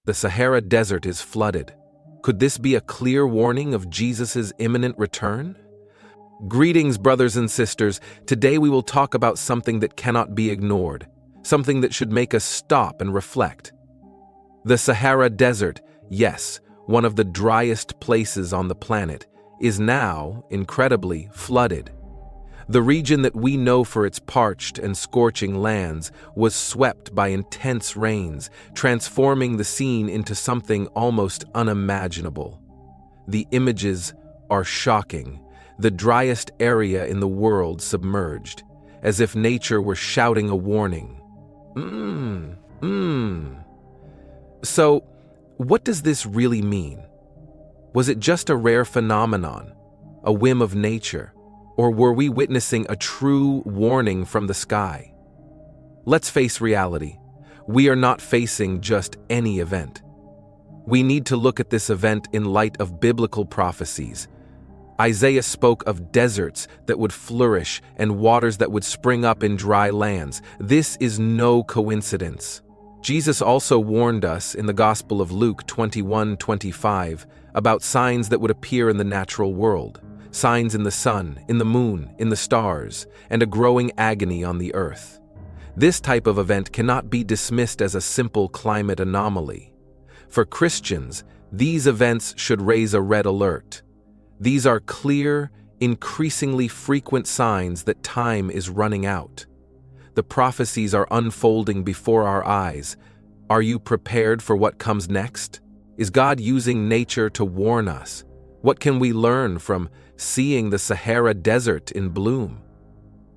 The Sahara Desert is flooded. Could this be a clear warning of Jesus' imminent return? Greetings, brothers and sisters. Today we will talk about something that cannot be ignored, something that should make us stop and reflect. The Sahara Desert, yes, one of the driest places on the planet, is now, incredibly, flooded. The region that we know for its parched and scorching lands was swept by intense rains, transforming the scene into something almost unimaginable. The images are shocking. The driest area in the world submerged, as if nature were shouting a warning. So, what does this really mean? Was it just a rare phenomenon, a whim of nature, or were we witnessing a true warning from the sky? Let's face reality. We are not facing just any event. We need to look at this event in light of biblical prophecies. Isaiah spoke of deserts that would flourish and waters that would spring up in dry lands. This is no coincidence. Jesus also warned us in the Gospel of Luke 21:25 about signs that would appear in the natural world. Signs in the sun, in the moon, in the stars, and a growing agony on the earth. This type of event cannot be dismissed as a simple climate anomaly. For Christians, these events should raise a red alert. These are clear, increasingly frequent signs that time is running out. The prophecies are unfolding before our eyes. Are you prepared for what comes next? Is God using nature to warn us? What can we learn from seeing the Sahara Desert in bloom?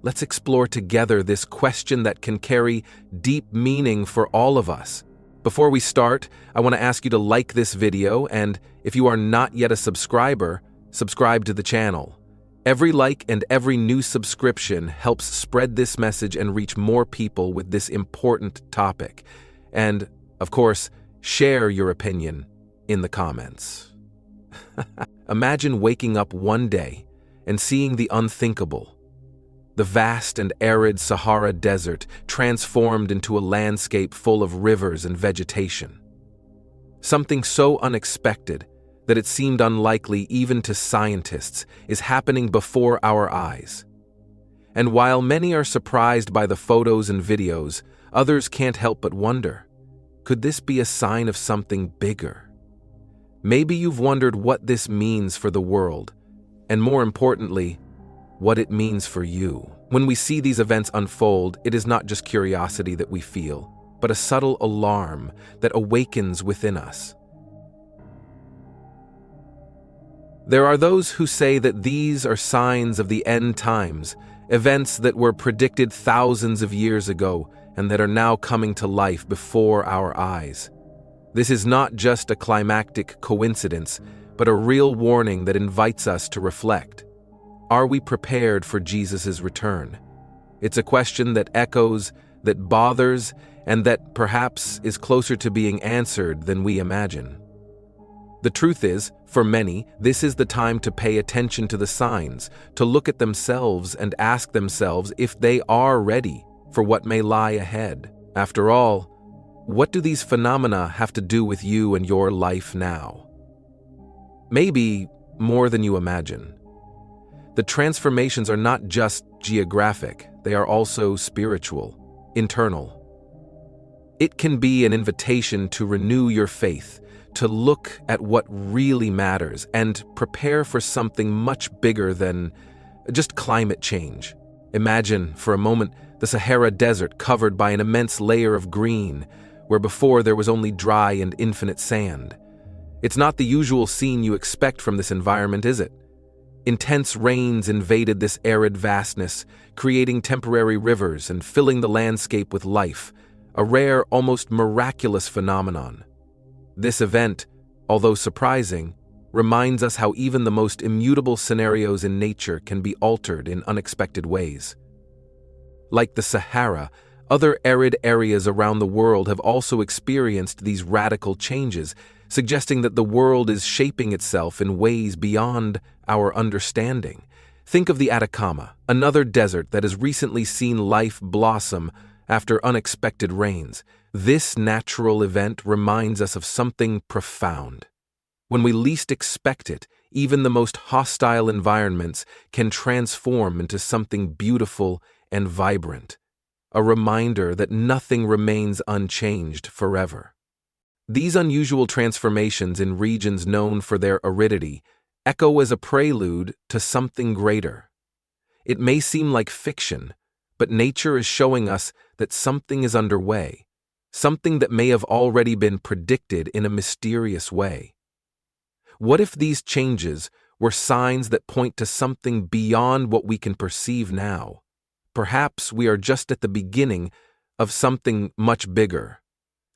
Let's explore together this question that can carry deep meaning for all of us. Before we start, I want to ask you to like this video, and if you are not yet a subscriber, subscribe to the channel. Every like and every new subscription helps spread this message and reach more people with this important topic. And, of course, share your opinion in the comments. Imagine waking up one day and seeing the unthinkable. The vast and arid Sahara Desert transformed into a landscape full of rivers and vegetation. Something so unexpected that it seemed unlikely even to scientists is happening before our eyes. And while many are surprised by the photos and videos, others can't help but wonder, could this be a sign of something bigger? Maybe you've wondered what this means for the world, and more importantly, what it means for you. When we see these events unfold, it is not just curiosity that we feel, but a subtle alarm that awakens within us. There are those who say that these are signs of the end times, events that were predicted thousands of years ago and that are now coming to life before our eyes. This is not just a climactic coincidence, but a real warning that invites us to reflect. Are we prepared for Jesus' return? It's a question that echoes, that bothers, and that perhaps is closer to being answered than we imagine. The truth is, for many, this is the time to pay attention to the signs, to look at themselves and ask themselves if they are ready for what may lie ahead. After all, what do these phenomena have to do with you and your life now? Maybe more than you imagine. The transformations are not just geographic, they are also spiritual, internal. It can be an invitation to renew your faith, to look at what really matters and prepare for something much bigger than just climate change. Imagine, for a moment, the Sahara Desert covered by an immense layer of green, where before there was only dry and infinite sand. It's not the usual scene you expect from this environment, is it? Intense rains invaded this arid vastness, creating temporary rivers and filling the landscape with life, a rare, almost miraculous phenomenon. This event, although surprising, reminds us how even the most immutable scenarios in nature can be altered in unexpected ways. Like the Sahara, other arid areas around the world have also experienced these radical changes, suggesting that the world is shaping itself in ways beyond our understanding. Think of the Atacama, another desert that has recently seen life blossom after unexpected rains. This natural event reminds us of something profound. When we least expect it, even the most hostile environments can transform into something beautiful and vibrant, a reminder that nothing remains unchanged forever. These unusual transformations in regions known for their aridity echo as a prelude to something greater. It may seem like fiction, but nature is showing us that something is underway, something that may have already been predicted in a mysterious way. What if these changes were signs that point to something beyond what we can perceive now? Perhaps we are just at the beginning of something much bigger,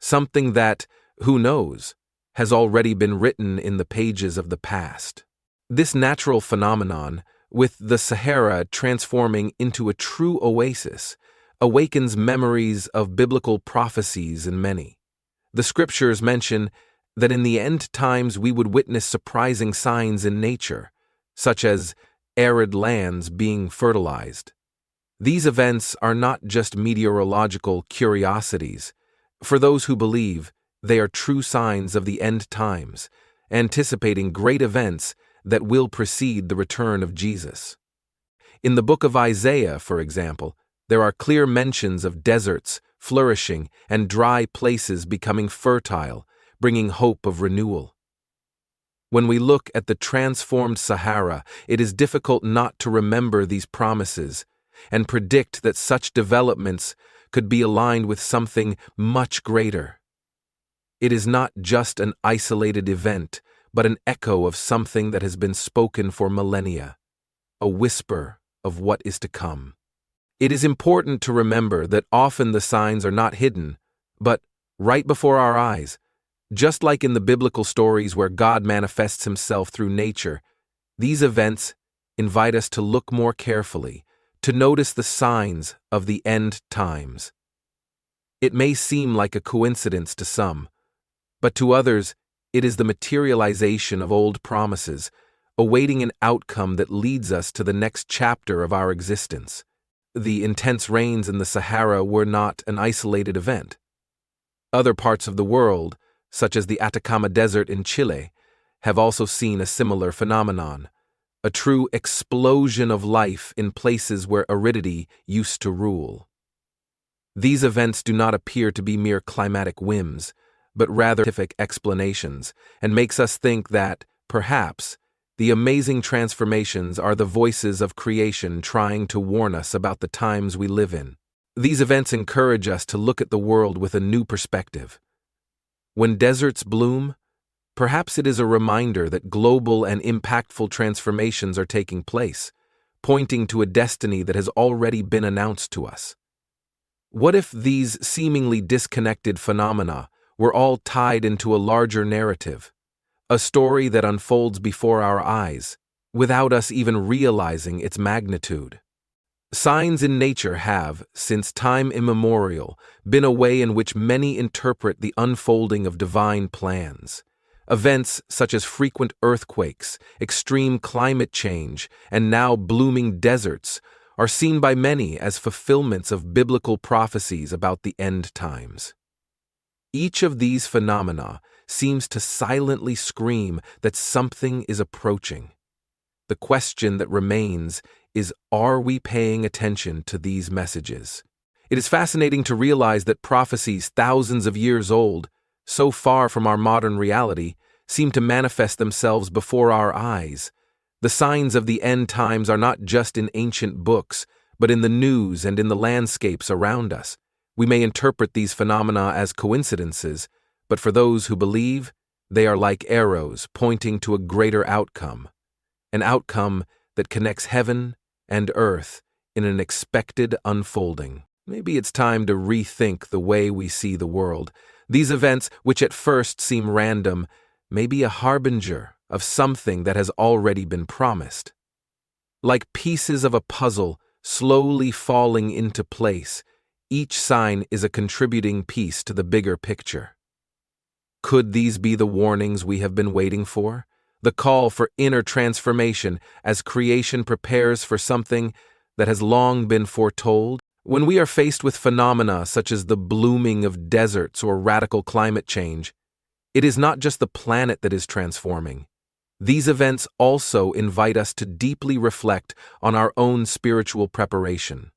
something that, who knows, has already been written in the pages of the past. This natural phenomenon, with the Sahara transforming into a true oasis, awakens memories of biblical prophecies in many. The scriptures mention that in the end times we would witness surprising signs in nature, such as arid lands being fertilized. These events are not just meteorological curiosities. For those who believe, they are true signs of the end times, anticipating great events that will precede the return of Jesus. In the book of Isaiah, for example, there are clear mentions of deserts flourishing and dry places becoming fertile, bringing hope of renewal. When we look at the transformed Sahara, it is difficult not to remember these promises and predict that such developments could be aligned with something much greater. It is not just an isolated event, but an echo of something that has been spoken for millennia, a whisper of what is to come. It is important to remember that often the signs are not hidden, but right before our eyes. Just like in the biblical stories where God manifests himself through nature, these events invite us to look more carefully, to notice the signs of the end times. It may seem like a coincidence to some, but to others, it is the materialization of old promises, awaiting an outcome that leads us to the next chapter of our existence. The intense rains in the Sahara were not an isolated event. Other parts of the world, such as the Atacama Desert in Chile, have also seen a similar phenomenon, a true explosion of life in places where aridity used to rule. These events do not appear to be mere climatic whims, but rather scientific explanations, and makes us think that, perhaps, the amazing transformations are the voices of creation trying to warn us about the times we live in. These events encourage us to look at the world with a new perspective. When deserts bloom, perhaps it is a reminder that global and impactful transformations are taking place, pointing to a destiny that has already been announced to us. What if these seemingly disconnected phenomena were all tied into a larger narrative, a story that unfolds before our eyes, without us even realizing its magnitude? Signs in nature have, since time immemorial, been a way in which many interpret the unfolding of divine plans. Events such as frequent earthquakes, extreme climate change, and now blooming deserts are seen by many as fulfillments of biblical prophecies about the end times. Each of these phenomena seems to silently scream that something is approaching. The question that remains is, are we paying attention to these messages? It is fascinating to realize that prophecies thousands of years old, so far from our modern reality, seem to manifest themselves before our eyes. The signs of the end times are not just in ancient books, but in the news and in the landscapes around us. We may interpret these phenomena as coincidences, but for those who believe, they are like arrows pointing to a greater outcome, an outcome that connects heaven and earth in an expected unfolding. Maybe it's time to rethink the way we see the world. These events, which at first seem random, may be a harbinger of something that has already been promised. Like pieces of a puzzle slowly falling into place, each sign is a contributing piece to the bigger picture. Could these be the warnings we have been waiting for? The call for inner transformation as creation prepares for something that has long been foretold? When we are faced with phenomena such as the blooming of deserts or radical climate change, it is not just the planet that is transforming. These events also invite us to deeply reflect on our own spiritual preparation.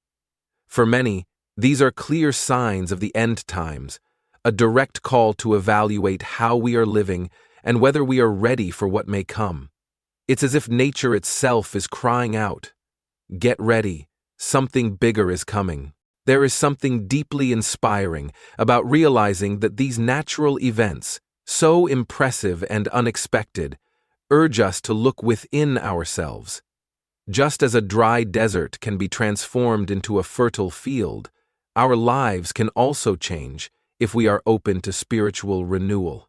For many, these are clear signs of the end times, a direct call to evaluate how we are living and whether we are ready for what may come. It's as if nature itself is crying out, "Get ready, something bigger is coming." There is something deeply inspiring about realizing that these natural events, so impressive and unexpected, urge us to look within ourselves. Just as a dry desert can be transformed into a fertile field, our lives can also change if we are open to spiritual renewal.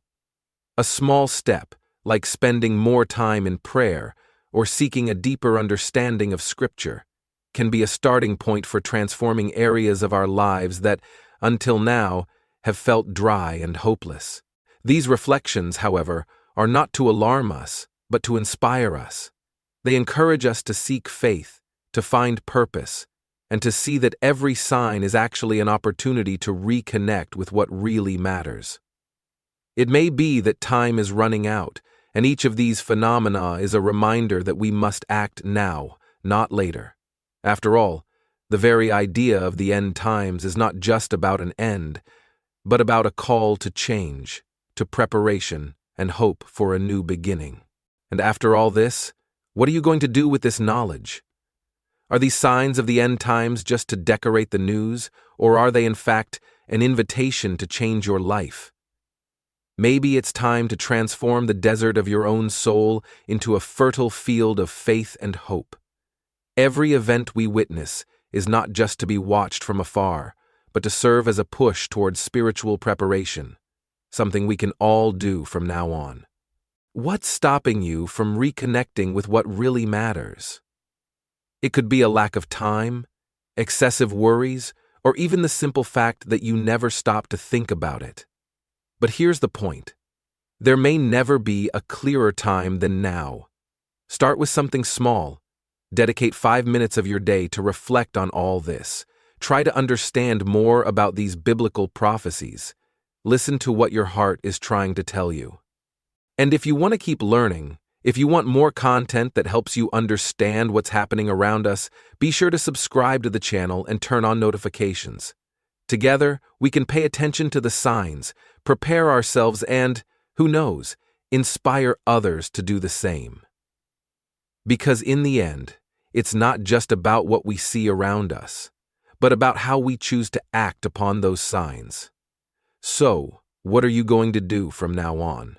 A small step, like spending more time in prayer or seeking a deeper understanding of Scripture, can be a starting point for transforming areas of our lives that, until now, have felt dry and hopeless. These reflections, however, are not to alarm us, but to inspire us. They encourage us to seek faith, to find purpose, and to see that every sign is actually an opportunity to reconnect with what really matters. It may be that time is running out, and each of these phenomena is a reminder that we must act now, not later. After all, the very idea of the end times is not just about an end, but about a call to change, to preparation, and hope for a new beginning. And after all this, what are you going to do with this knowledge? Are these signs of the end times just to decorate the news, or are they in fact an invitation to change your life? Maybe it's time to transform the desert of your own soul into a fertile field of faith and hope. Every event we witness is not just to be watched from afar, but to serve as a push towards spiritual preparation, something we can all do from now on. What's stopping you from reconnecting with what really matters? It could be a lack of time, excessive worries, or even the simple fact that you never stop to think about it. But here's the point. There may never be a clearer time than now. Start with something small. Dedicate 5 minutes of your day to reflect on all this. Try to understand more about these biblical prophecies. Listen to what your heart is trying to tell you. And if you want to keep learning, if you want more content that helps you understand what's happening around us, be sure to subscribe to the channel and turn on notifications. Together, we can pay attention to the signs, prepare ourselves, and, who knows, inspire others to do the same. Because in the end, it's not just about what we see around us, but about how we choose to act upon those signs. So, what are you going to do from now on?